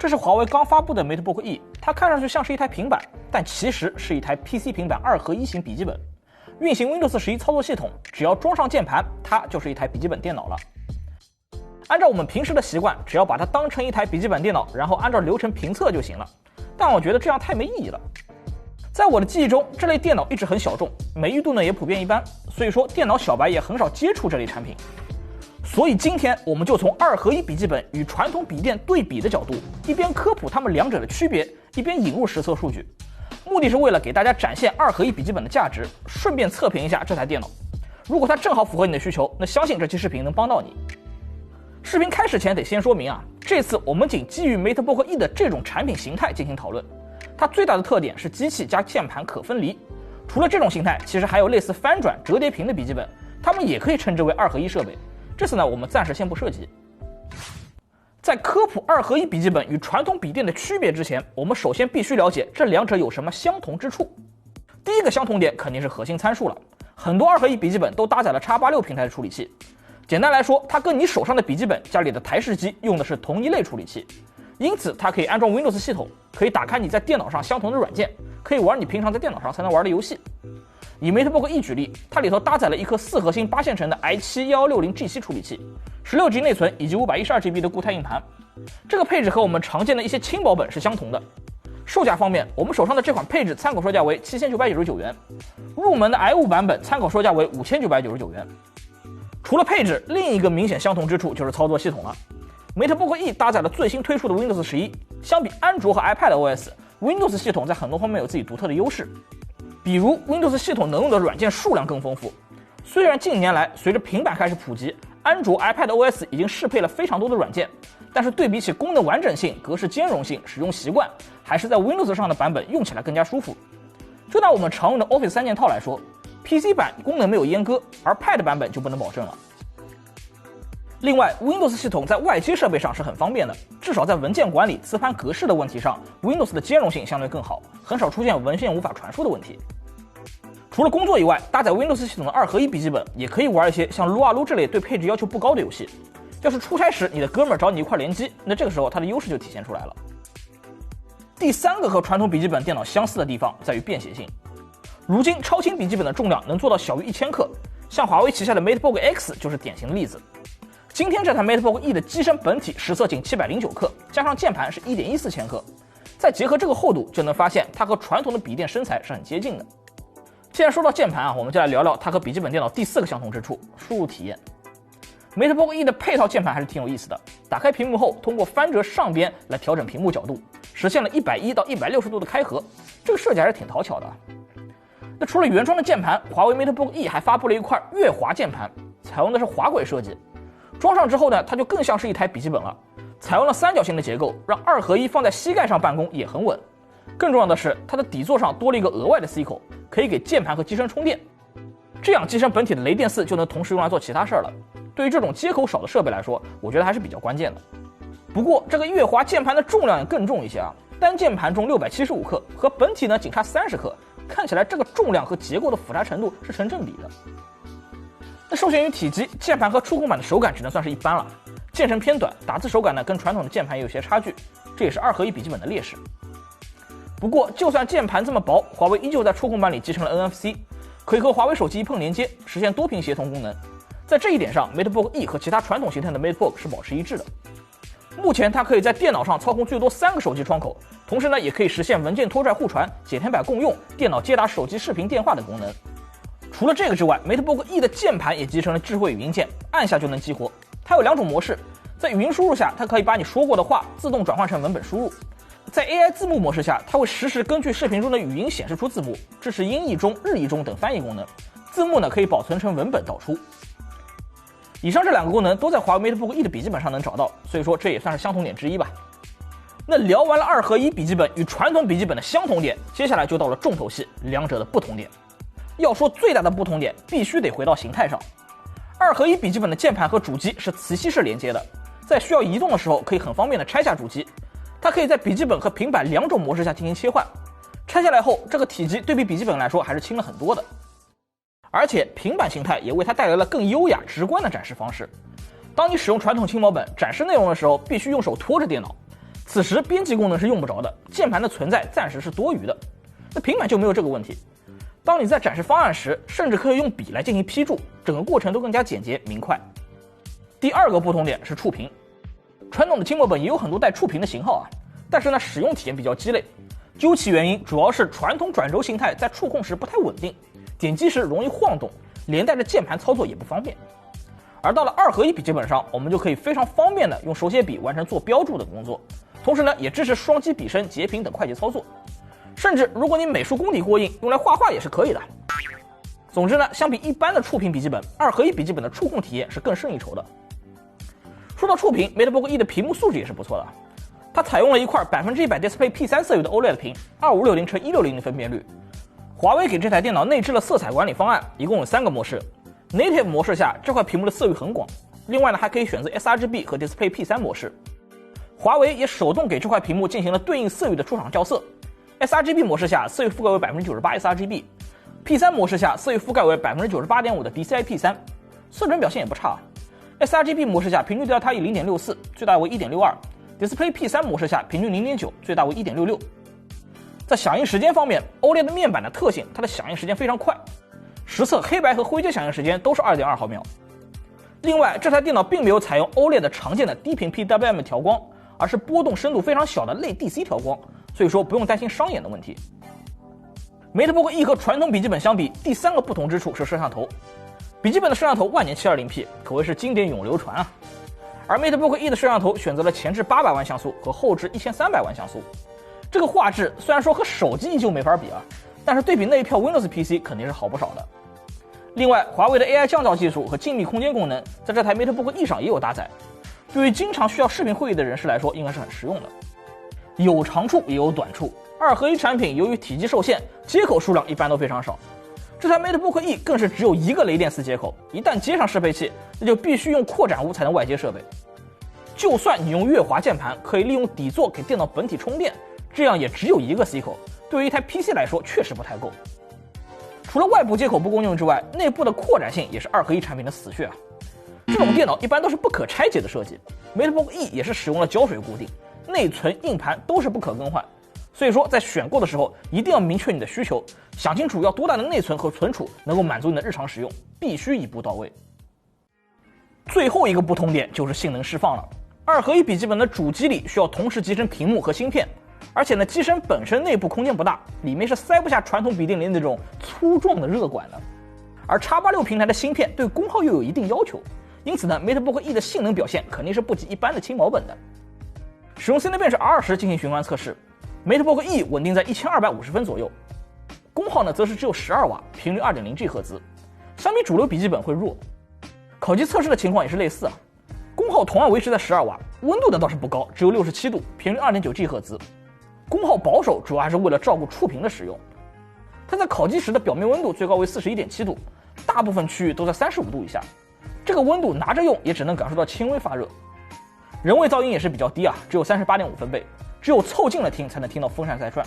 这是华为刚发布的 MateBook E， 它看上去像是一台平板，但其实是一台 PC 平板2合1型笔记本，运行 Windows 11操作系统，只要装上键盘，它就是一台笔记本电脑了。按照我们平时的习惯，只要把它当成一台笔记本电脑，然后按照流程评测就行了。但我觉得这样太没意义了。在我的记忆中，这类电脑一直很小众，美誉度呢也普遍一般，所以说电脑小白也很少接触这类产品。所以今天我们就从2合1笔记本与传统笔电对比的角度，一边科普它们两者的区别，一边引入实测数据，目的是为了给大家展现2合1笔记本的价值，顺便测评一下这台电脑。如果它正好符合你的需求，那相信这期视频能帮到你。视频开始前得先说明啊，这次我们仅基于 MateBook E 的这种产品形态进行讨论。它最大的特点是机器加键盘可分离。除了这种形态，其实还有类似翻转、折叠屏的笔记本，它们也可以称之为2合1设备。这次呢，我们暂时先不涉及。在科普2合1笔记本与传统笔电的区别之前，我们首先必须了解这两者有什么相同之处。第一个相同点肯定是核心参数了，很多2合1笔记本都搭载了 X86 平台的处理器。简单来说，它跟你手上的笔记本家里的台式机用的是同一类处理器，因此它可以安装 Windows 系统，可以打开你在电脑上相同的软件，可以玩你平常在电脑上才能玩的游戏。以 MateBook E 举例，它里头搭载了一颗4核心8线程的 i7-1160G7 处理器，16G 内存以及 512GB 的固态硬盘。这个配置和我们常见的一些轻薄本是相同的。售价方面，我们手上的这款配置参考售价为7999元，入门的 i5 版本参考售价为5999元。除了配置，另一个明显相同之处就是操作系统了。MateBook E 搭载了最新推出的 Windows 11，相比安卓和 iPadOS，Windows 系统在很多方面有自己独特的优势。比如 Windows 系统能用的软件数量更丰富。虽然近年来随着平板开始普及，安卓、iPadOS 已经适配了非常多的软件，但是对比起功能完整性、格式兼容性、使用习惯，还是在 Windows 上的版本用起来更加舒服。就拿我们常用的 Office 3件套来说， PC 版功能没有阉割，而 Pad 版本就不能保证了。另外 Windows 系统在外接设备上是很方便的，至少在文件管理、磁盘格式的问题上， Windows 的兼容性相对更好，很少出现文件无法传输的问题。除了工作以外，搭载 Windows 系统的2合1笔记本也可以玩一些像撸啊撸这类对配置要求不高的游戏。要是出差时你的哥们儿找你一块联机，那这个时候它的优势就体现出来了。第三个和传统笔记本电脑相似的地方在于便携性。如今超轻笔记本的重量能做到小于1000克，像华为旗下的 MateBook X 就是典型的例子。今天这台 MateBook E 的机身本体实测仅709克，加上键盘是1.14千克，再结合这个厚度，就能发现它和传统的笔电身材是很接近的。既然说到键盘啊，我们就来聊聊它和笔记本电脑第4个相同之处——输入体验。MateBook E 的配套键盘还是挺有意思的，打开屏幕后，通过翻折上边来调整屏幕角度，实现了110到160度的开合，这个设计还是挺讨巧的。那除了原装的键盘，华为 MateBook E 还发布了一块月滑键盘，采用的是滑轨设计。装上之后呢，它就更像是一台笔记本了，采用了三角形的结构，让2合1放在膝盖上办公也很稳。更重要的是，它的底座上多了一个额外的 C 口，可以给键盘和机身充电，这样机身本体的雷电4就能同时用来做其他事儿了。对于这种接口少的设备来说，我觉得还是比较关键的。不过这个月滑键盘的重量也更重一些啊，单键盘重675克，和本体呢仅差30克，看起来这个重量和结构的复杂程度是成正比的。那受限于体积，键盘和触控板的手感只能算是一般了，键程偏短，打字手感呢跟传统的键盘也有些差距，这也是2合1笔记本的劣势。不过就算键盘这么薄，华为依旧在触控板里集成了 NFC， 可以和华为手机一碰连接，实现多屏协同功能。在这一点上 ，MateBook E 和其他传统形态的 MateBook 是保持一致的。目前它可以在电脑上操控最多3个手机窗口，同时呢也可以实现文件拖拽互传、剪贴板共用、电脑接打手机视频电话等功能。除了这个之外 ，MateBook E 的键盘也集成了智慧语音键，按下就能激活。它有2种模式，在语音输入下，它可以把你说过的话自动转换成文本输入；在 AI 字幕模式下，它会实时根据视频中的语音显示出字幕，支持英译中、日译中等翻译功能。字幕呢可以保存成文本导出。以上这2个功能都在华为 MateBook E 的笔记本上能找到，所以说这也算是相同点之一吧。那聊完了2合1笔记本与传统笔记本的相同点，接下来就到了重头戏，两者的不同点。要说最大的不同点，必须得回到形态上。2合1笔记本的键盘和主机是磁吸式连接的，在需要移动的时候可以很方便的拆下主机。它可以在笔记本和平板2种模式下进行切换。拆下来后，这个体积对比笔记本来说还是轻了很多的。而且平板形态也为它带来了更优雅直观的展示方式。当你使用传统轻薄本展示内容的时候，必须用手托着电脑。此时编辑功能是用不着的，键盘的存在暂时是多余的。那平板就没有这个问题。当你在展示方案时，甚至可以用笔来进行批注，整个过程都更加简洁明快。第二个不同点是触屏。传统的轻薄本也有很多带触屏的型号啊，但是呢，使用体验比较鸡肋。究其原因，主要是传统转轴形态在触控时不太稳定，点击时容易晃动，连带着键盘操作也不方便。而到了2合1笔记本上，我们就可以非常方便的用手写笔完成做标注的工作，同时呢，也支持双击笔身、截屏等快捷操作。甚至如果你美术功底过硬，用来画画也是可以的。总之呢，相比一般的触屏笔记本，2合1笔记本的触控体验是更胜一筹的。说到触屏 ，MateBook E 的屏幕素质也是不错的。它采用了一块100% Display P3 色域的 OLED 屏，2560×1600的分辨率。华为给这台电脑内置了色彩管理方案，一共有3个模式。Native 模式下，这块屏幕的色域很广，另外呢，还可以选择 sRGB 和 Display P3 模式。华为也手动给这块屏幕进行了对应色域的出厂校色。sRGB 模式下，色域覆盖为98% sRGB；P3 模式下，色域覆盖为98.5%的 DCI-P3，色准表现也不差。sRGB 模式下，平均调差异0.64，最大为1.62；Display P3 模式下，平均0.9，最大为1.66。在响应时间方面 ，OLED 面板的特性，它的响应时间非常快，实测黑白和灰阶响应时间都是2.2毫秒。另外，这台电脑并没有采用 OLED 常见的低频 PWM 调光，而是波动深度非常小的类 DC 调光，所以说不用担心伤眼的问题。MateBook E 和传统笔记本相比，第3个不同之处是摄像头。笔记本的摄像头万年 720P 可谓是经典永流传啊，而 MateBook E 的摄像头选择了前置800万像素和后置1300万像素。这个画质虽然说和手机依旧没法比啊，但是对比那一票 Windows PC 肯定是好不少的。另外，华为的 AI 降噪技术和静谧空间功能在这台 MateBook E 上也有搭载，对于经常需要视频会议的人士来说，应该是很实用的。有长处也有短处，2合1产品由于体积受限，接口数量一般都非常少。这台 MateBook E 更是只有一个雷电4接口，一旦接上适配器，那就必须用扩展坞才能外接设备。就算你用月滑键盘，可以利用底座给电脑本体充电，这样也只有一个 C 口，对于一台 PC 来说确实不太够。除了外部接口不够用之外，内部的扩展性也是2合1产品的死穴啊。这种电脑一般都是不可拆解的设计 ，MateBook E 也是使用了胶水固定，内存、硬盘都是不可更换。所以说，在选购的时候一定要明确你的需求，想清楚要多大的内存和存储能够满足你的日常使用，必须一步到位。最后一个不同点就是性能释放了。2合1笔记本的主机里需要同时集成屏幕和芯片，而且呢，机身本身内部空间不大，里面是塞不下传统笔电里那种粗壮的热管的。而 X86 平台的芯片对功耗又有一定要求，因此呢 ，MateBook E 的性能表现肯定是不及一般的轻薄本的。使用 Cinebench R20进行循环测试。MateBook E 稳定在1250分左右，功耗呢则是只有12瓦，频率 2.0 赫兹，相比主流笔记本会弱。烤机测试的情况也是类似啊，功耗同样维持在12瓦，温度呢倒是不高，只有67度，频率 2.9 赫兹。功耗保守主要还是为了照顾触屏的使用。它在烤机时的表面温度最高为 41.7 度，大部分区域都在35度以下，这个温度拿着用也只能感受到轻微发热。人为噪音也是比较低啊，只有 38.5分贝。只有凑近了听才能听到风扇在转。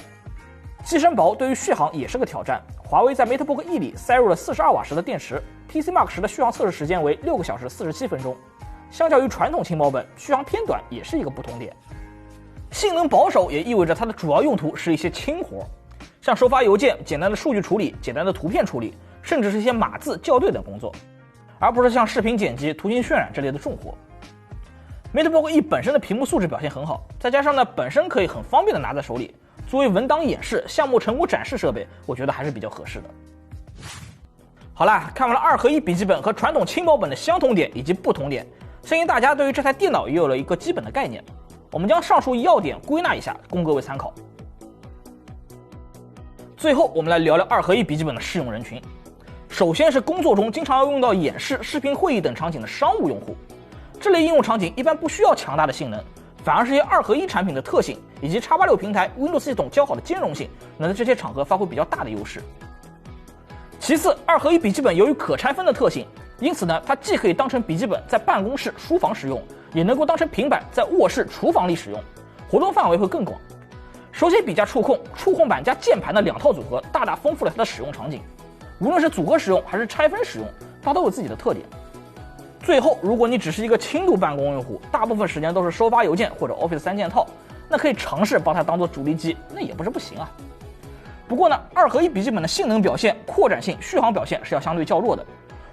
机身薄对于续航也是个挑战。华为在 MateBook E 里塞入了42瓦时的电池 ，PC Mark 时的续航测试时间为6个小时47分钟。相较于传统轻薄本，续航偏短也是一个不同点。性能保守也意味着它的主要用途是一些轻活，像收发邮件、简单的数据处理、简单的图片处理，甚至是一些码字校对等工作，而不是像视频剪辑、图形渲染这类的重活。MateBook E 本身的屏幕素质表现很好，再加上呢本身可以很方便的拿在手里，作为文档演示、项目成果展示设备，我觉得还是比较合适的。好啦，看完了2合1笔记本和传统轻薄本的相同点以及不同点，相信大家对于这台电脑也有了一个基本的概念。我们将上述要点归纳一下，供各位参考。最后，我们来聊聊2合1笔记本的适用人群。首先是工作中经常要用到演示、视频会议等场景的商务用户。这类应用场景一般不需要强大的性能，反而是一些2合1产品的特性以及 X86 平台 Windows 系统较好的兼容性，能在这些场合发挥比较大的优势。其次，2合1笔记本由于可拆分的特性，因此呢，它既可以当成笔记本在办公室、书房使用，也能够当成平板在卧室、厨房里使用，活动范围会更广。手写笔加触控板加键盘的2套组合，大大丰富了它的使用场景。无论是组合使用还是拆分使用，它都有自己的特点。最后，如果你只是一个轻度办公用户，大部分时间都是收发邮件或者 Office 3件套，那可以尝试把它当做主力机，那也不是不行啊。不过呢，2合1笔记本的性能表现、扩展性、续航表现是要相对较弱的。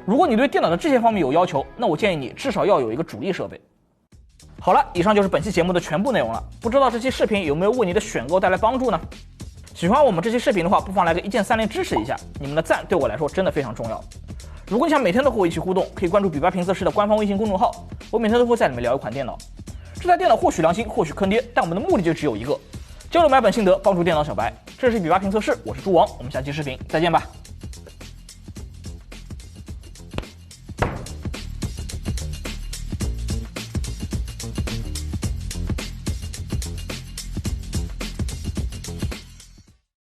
如果你对电脑的这些方面有要求，那我建议你至少要有一个主力设备。好了，以上就是本期节目的全部内容了。不知道这期视频有没有为你的选购带来帮助呢？喜欢我们这期视频的话，不妨来个一键3连支持一下，你们的赞对我来说真的非常重要。如果你想每天都和我一起互动，可以关注比巴评测室的官方微信公众号，我每天都会在里面聊一款电脑。这台电脑或许良心，或许坑爹，但我们的目的就只有一个，交流买本心得，帮助电脑小白。这是比巴评测室，我是猪王，我们下期视频再见吧。